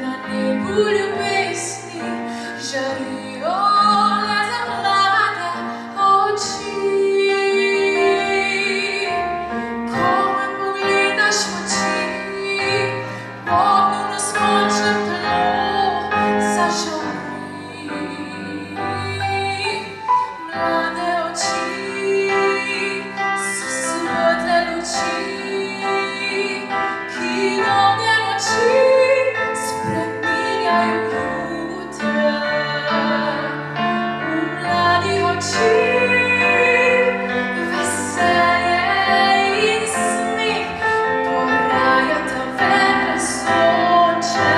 na nebu ljubezni žarijo le za mlade oči. Ko me pogledaš v oči, ognju neskončnem telo zažari. Mlade oči so svetle luči, ki dolge noči spreminjajo jutra. V mladih očeh veselje in smeh porajata vetre sončeni.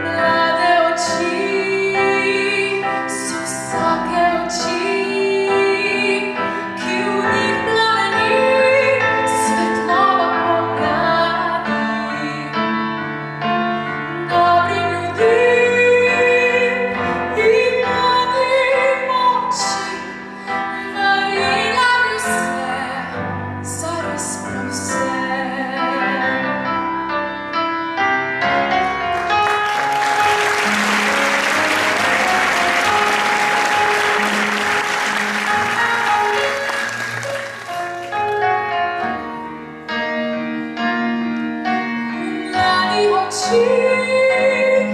Mlade oči so vsake oči, ki v njih plameni svetloba pomladi. Dobrim ljudem in mladim očem verjela bi vse, zares prav vse. Mladih očeh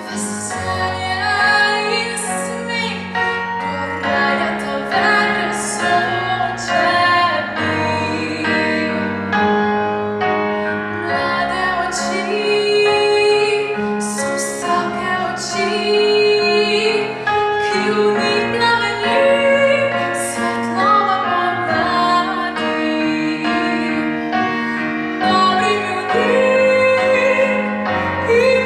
veselje in smeh porajata vetre sončeni. Mlade oči so vsake oči, ki v njih plameni svetloba pomladi. Dobrim ljudem in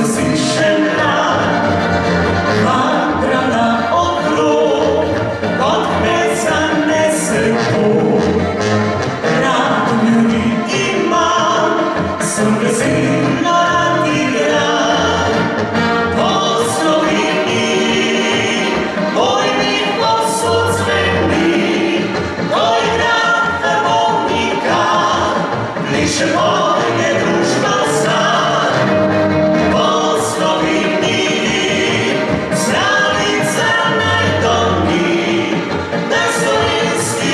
sonce si še mlad, vatra na okrog, od meca nese pot. Rad ljudi imam, sem veselo rad igram. Po Sloveniji, bojnih povsod zveni, ko igra harmonika, pliše moje društvo sad. Po Sloveniji, Zdravica naj doni, na slovenski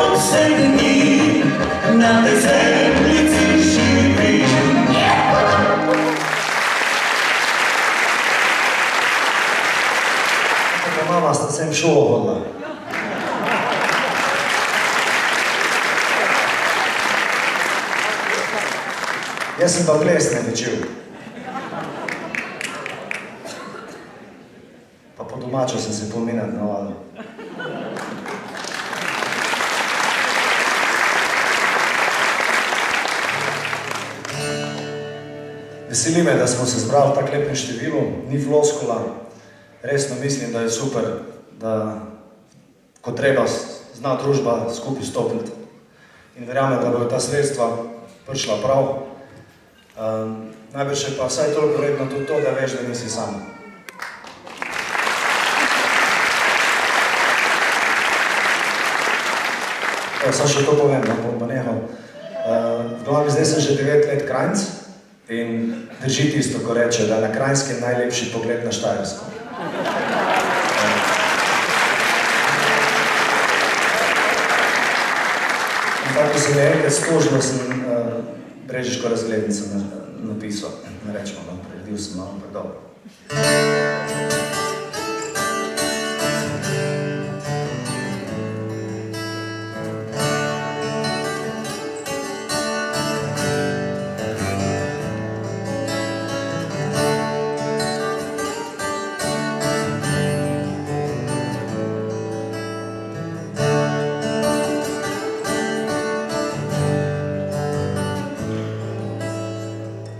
odsedni, na tej zemljici živi. Mama sta sem šolo hodila. Jaz sem pa ples ne učil. Pa po domačo sem se pominjati navadil. Veseli me, da smo se zbrali v tak lepem številu, ni floskula. Resno mislim, da je super, da ko treba zna družba skupaj stopiti. In verjamem, da bodo ta sredstva prišla prav. Najbrž je pa vsaj toliko vredno tudi to, da veš, da nisi sam. Sam še to povem, da bom pa nehal. V glavi zdaj sem že 9 let Kranjc in drži tisto, ko reče, da je na Kranjskem najlepši pogled na Štajersko. In tako se mi je enkrat stožilo, sem Brežiško razglednico napisal. Ne rečemo, no, preredil sem malo predolgo.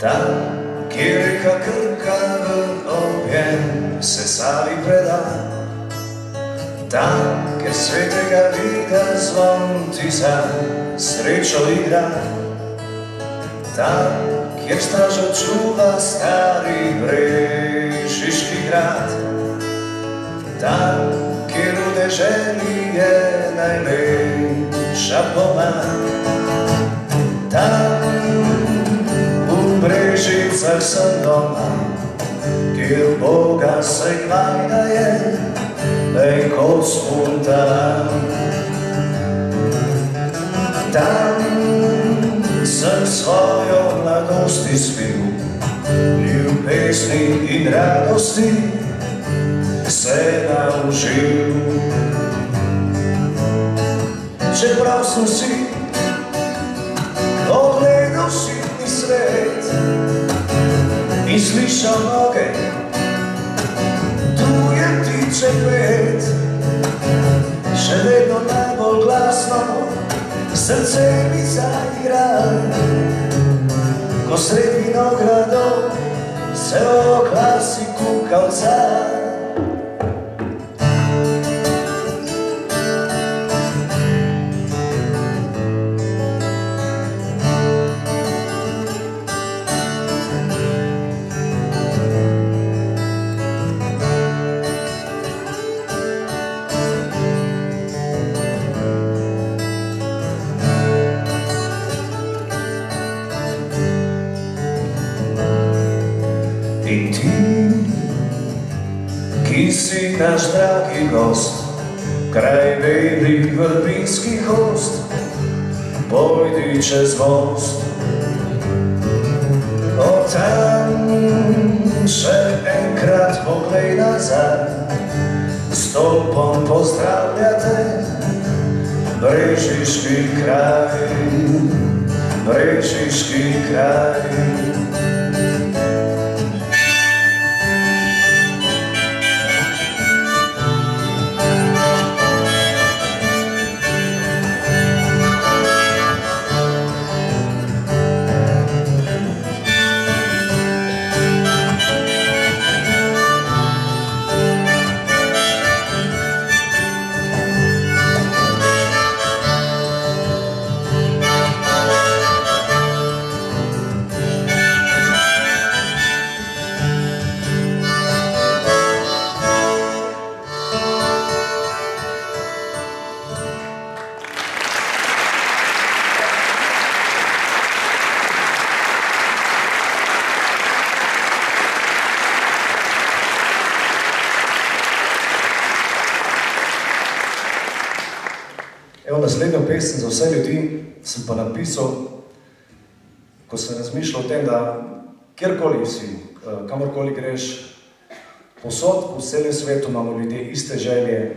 Tam, kjer reka Krka v objem se Savi preda, tam, kjer svetega Vida zvon ti za srečo igra, tam, kjer stražo čuva stari Brežiški grad, tam, kjer v deželi je najlepša pomlad, tam, Brežicah sem doma, kjer Boga se kvajda je, en kos punta. Tam sem svojo mladosti svilu, ljubezni in radosti se naučil. Čeprav sem si ogledal sitni svet in slišal noge tuje ptiče pet, še vedno najbolj glasno srce mi zaigra, ko sred vinogradov se oglasi kukavca. In ti, ki si naš dragi gost, kraj belih vrbinskih gost, pojdi čez most. Od tam še enkrat poglej nazaj, s topom pozdravljate brežiški kraj, brežiški kraj. Evo, naslednjo pesem za vse ljudi sem pa napisal, ko sem razmišljal o tem, da kjerkoli si, kamorkoli greš, povsod po celem svetu imamo ljudje iste želje,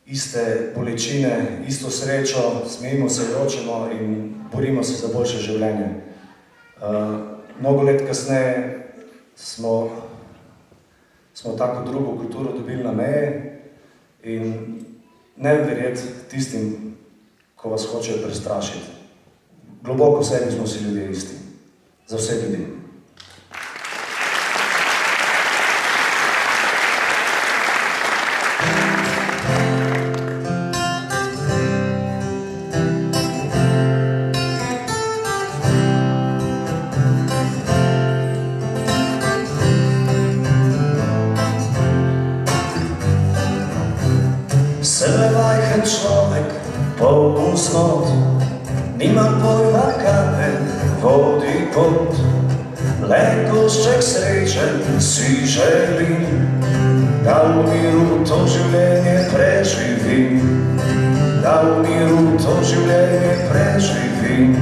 iste bolečine, isto srečo, smejimo se, jočemo in borimo se za boljše življenje. Mnogo let kasneje smo tako drugo kulturo dobili na meje in ne verjeti tistim, ko vas hočejo prestrašiti. Globoko v sebi smo si ljudje isti. Za vse ljudi. Sem majhen človek, poln snot, nimam pojma, kam me vodi pot. Le košček srečen si želim, da v miru to življenje preživim, da v miru to življenje preživim.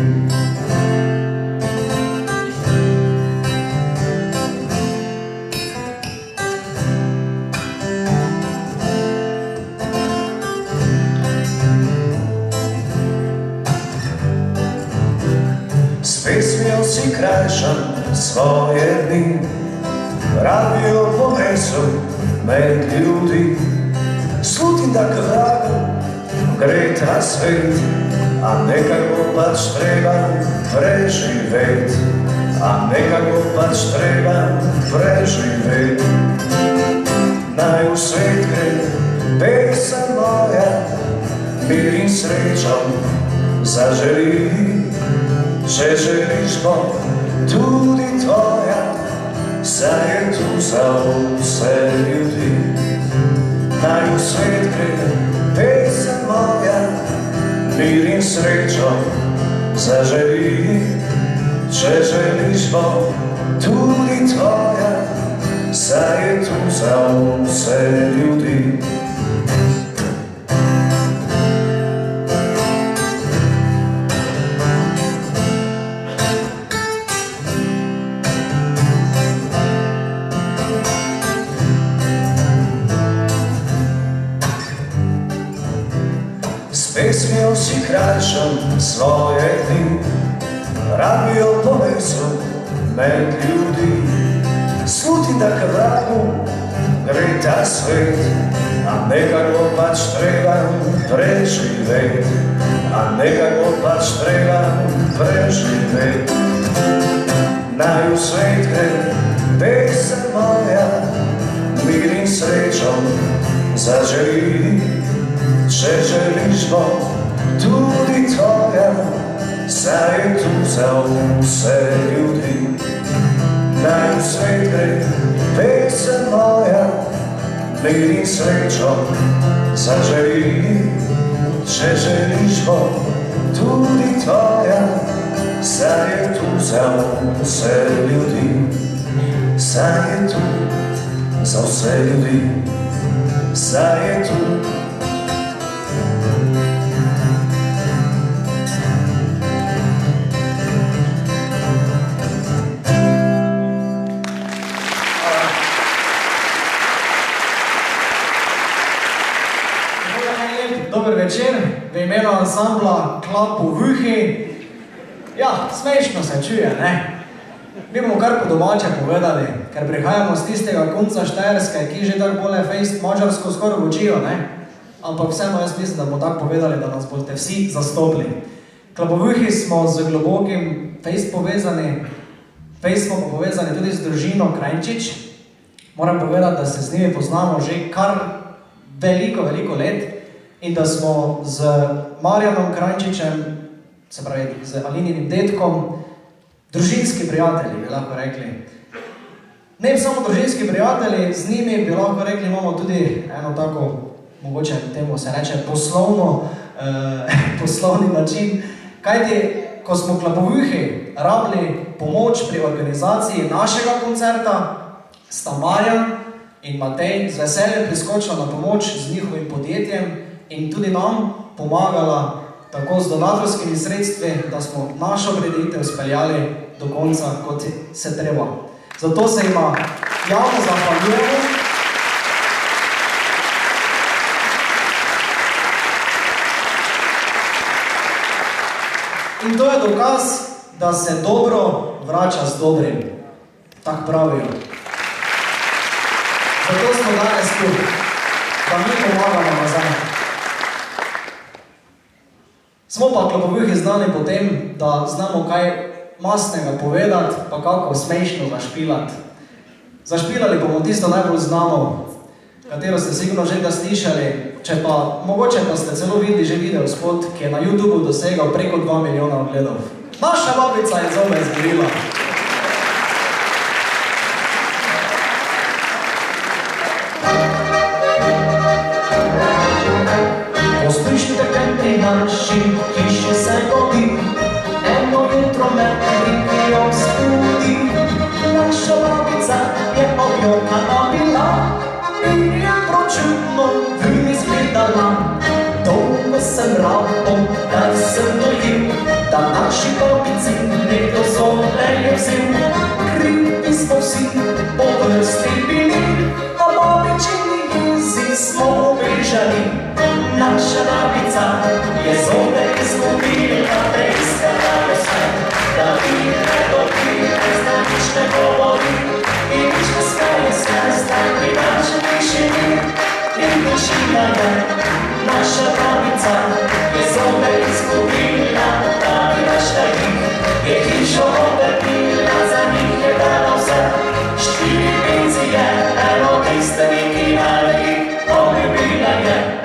S pesmijo si krajšam svoje dni, radio ponesel med ljudi. Slutim, da k vragu gre ta svet, a nekako pač treba preživet, a nekako pač treba preživet. Naj v svet gre pesem moja, mir in srečo zaželi. Če želiš, bo tudi tvoja, saj je tu za vse ljudi. Naj v svet gre pesem moja, mir in srečo zaželi. Če želiš, bo tudi tvoja, saj je tu za vse ljudi. S pesmijo si krajšam svoje dni, rad bi jo ponesel med ljudi. Slutim, da k vragu gre ta svet, a nekaj bo pač treba preživeti, a nekaj bo pač treba preživeti. Naj v svet gre pesem moja, mir in srečo zaželi. Če želiš, bo tudi tvoja, saj je tu za vse ljudi. Naj v svet gre pesem moja, mir in srečo zaželi. Če želiš, bo tudi tvoja, saj je tu za vse ljudi. Saj je tu za vse ljudi, saj je tu. Dober večer, v imenu ansambla Klapovuhi. Ja, smešno se čuje, ne? Mi bomo kar po domače povedali, ker prihajamo z tistega konca Štajerske, ki že tako bolje fejst mađarsko skoraj učijo, ne? Ampak vseeno jaz mislim, da bomo tako povedali, da nas boste vsi zastopili. Klapovuhi smo z globokim fejst povezani, fejst smo povezani tudi z družino Krajnčič. Moram povedati, da se z njimi poznamo že kar veliko let. In da smo z Marjanom Krajnčičem, se pravi z Alininim detkom, družinski prijatelji, bi lahko rekli. Ne samo družinski prijatelji, z njimi bi lahko rekli, imamo tudi eno tako, mogoče temu se reče poslovni način. Kajti, ko smo Klapovuhi rabili pomoč pri organizaciji našega koncerta, sta Marjan in Matej z veseljem priskočila na pomoč z njihovim podjetjem in tudi nam pomagala tako z donatorskimi sredstvi, da smo našo prireditev speljali do konca, kot se treba. Zato se ima javno zahvaljujemo. In to je dokaz, da se dobro vrača z dobrim. Tak pravijo. Zato smo danes tu, da mi pomagamo nazaj. Smo pa Klapovuhi znani po tem, da znamo kaj mastnega povedati, pa kako smešno zašpilati. Zašpilali bomo tisto najbolj znano, katero ste sigurno že ga slišali, mogoče pa ste celo videli že video spot, ki je na YouTubeu dosegal preko 2 milijona ogledov. Naša babica je zobe izgorila. Poslušajte, kaj pri naši hiši se godi, eno jutro me pripijo spudi. Naša babica je objokana bila in je pročutno vimi zgledala. Dolgo sem rabom, da sem dojil, da naši babici nekdo zobe je vzel. Krivi smo vsi po vrsti bili, a babičini jezi smo obežali. Naša babica je zobe izgubila, da izkazala vse, da vire dobire, zna nič ne govori. In nič ne skaje se, zdaj pri naši tišini. In tišina je, naša babica je zobe izgubila, da bi našla jih. Je hišo obrnila, za njih je dala vse. 4 penzije, eno tiste neki ali obljubila je.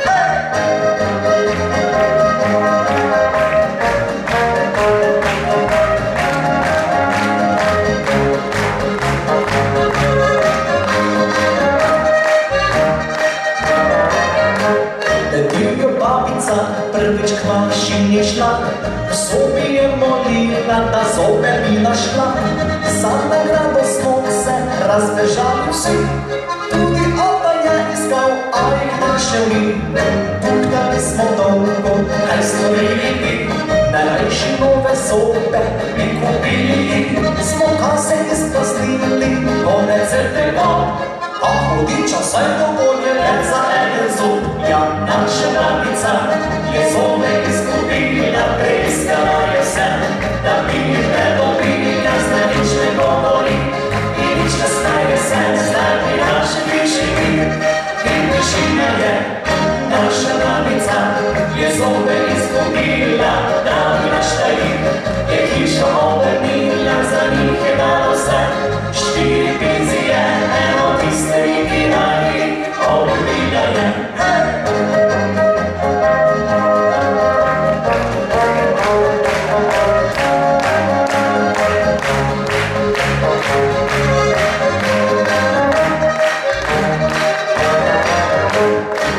Prvič k mašini šla, v sobi je molila, da zobe bi našla. Za nagrado smo se razbežali vsi, tudi ata je iskal, a jih našel ni. Tuhtali smo dolgo, kaj storili bi, najrajši nove zobe bi kupili. Smo kase izpraznili, konec je tega, a hudiča saj dovolj je le za ene zub, ja, naša babica je zobe izgubila, preskala je vse, da bi ne dobila, zdaj nič ne govori in nič nastaje se, zdaj pri naši hiši in tišina je. Naša babica je zobe izgubila, da bi naštaji, je hišo obrnila, za njih je dalo vse, 4 penzije, eno tiste in kirali, obljubila je.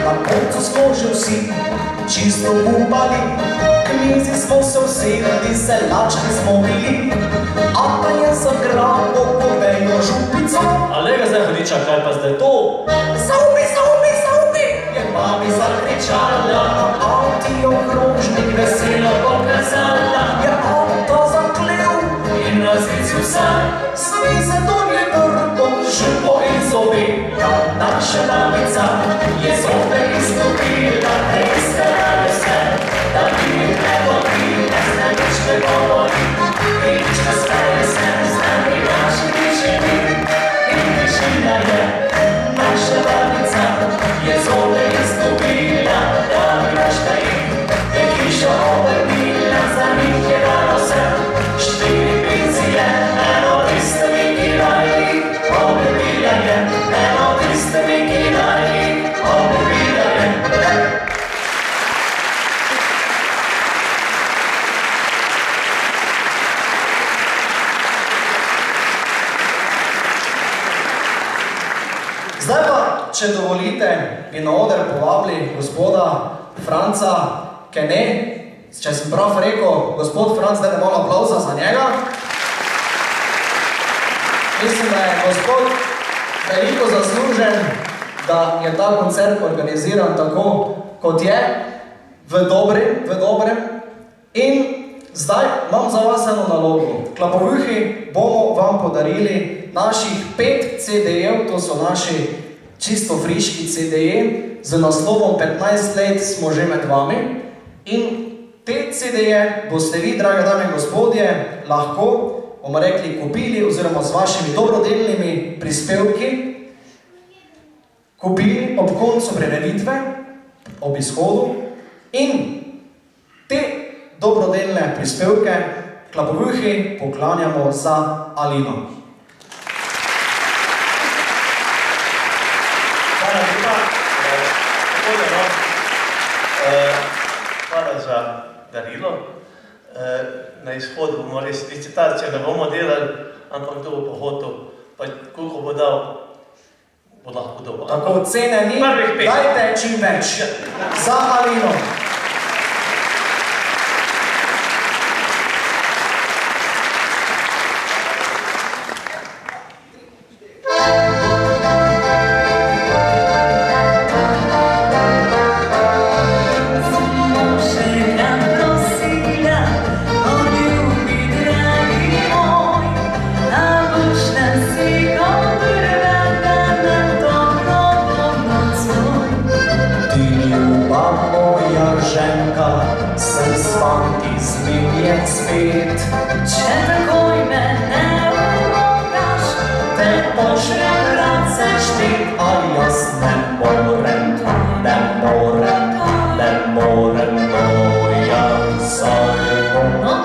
Na koncu smo že vsi čisto upali, k mizi smo se usedli, se lačni smo bili, a pa je za grabo povejo župico. Alega zdaj hudiča, kaj pa zdaj to? Zaupi, zaupi, zaupi, je mami zakričala, avti okrožnik veselo pokazala, je avto zaklel in razlicu vsaj, smi se dolje grbo, župo in zobi. Naša babica je zobe izgubila, preskala je vse, da bi ne dobila, zdaj nič ne govori in nič nastaje se, zdaj pri naši hiši in tišina je. Naša babica je zobe izgubila, da bi naštaji, je hišo obrnila, za njih je dalo vse, 4 penzije, eno tiste mi kirali, obljubila je, eno tiste mi kirali, obljubila je. Zdaj pa, če dovolite, bi na oder povabili gospoda Franca Kene. Če sem prav rekel, gospod Franc, dajte malo aplauza za njega. Mislim, da je gospod veliko zaslužen, da je ta koncert organiziran tako, kot je, v dobrem. In zdaj imam za vas eno nalogo. Klapovuhi bomo vam podarili naših 5 CD-jev, to so naši čisto friški CD-ji, z naslovom 15 let smo že med vami. In te CD-je boste vi, drage dame in gospodje, lahko, bomo rekli, kupili oziroma z vašimi dobrodelnimi prispevki kupili ob koncu prireditve, ob izhodu, in te dobrodelne prispevke Klapovuhi poklanjamo za Alino. Hvala lepa. Hvala za darilo. Na izhodu bomo res licitacije ne bomo delali, ampak kdo bo pohotel, pa koliko bo dal, bo lahko dobil. Tako cene ni, dajte čim več za Alino. Če takoj me ne umogaš, te pošljem rance štit, a jaz ne morem, moja, saj bom, no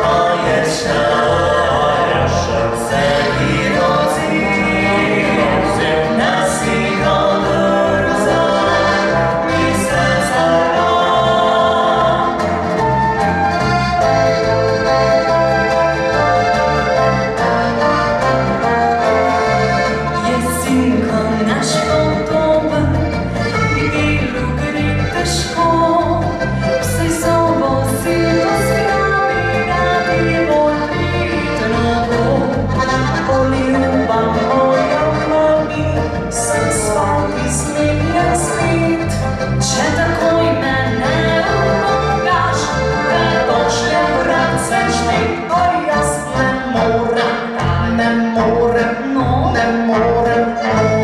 pa je še se irozi, nasi kodor za mesec jesinko naš podoben, delu gre težko, vsej sobo si to spravi, radi bolj ne morem, No. ne morem,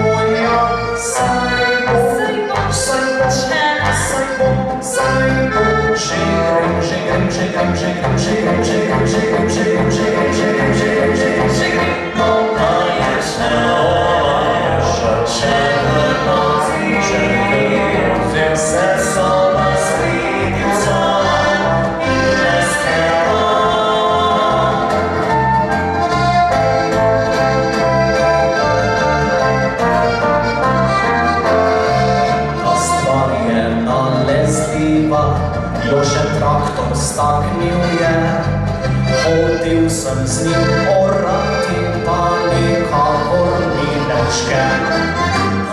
moja, saj bom, saj bom, saj bom, saj bom. Že grem, že grem, že grem, že grem, že grem, že grem, že grem, že grem, že grem, že grem, že grem, že grem, že grem. Nova je še, še v noci, vse soba svitim son in brez teba. Ta stvar je nalezljiva, jo še traktor staknil je. Hotel sem z njim orati, pa nikakor mi ne vške.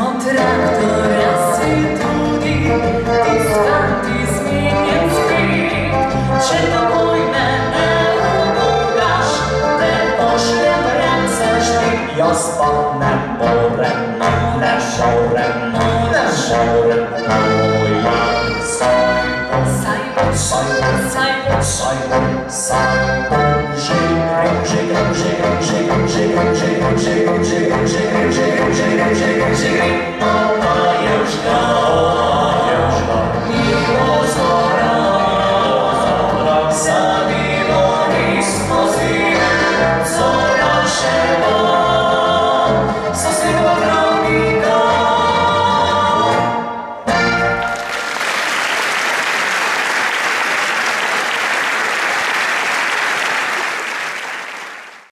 Od traktora si tudi tiskanti zmenjen spet. Če takoj me ne ubogaš, te pošljem rence štit. Jaz pa ne morem, ne morem, ne morem, moja, saj bom, Saj boš, saj bom, saj boš, saj bom, saj bom. Že grem, že grem, že grem, že grem, že grem, že grem, že grem, že grem, že grem, že grem, že grem, že grem, že grem.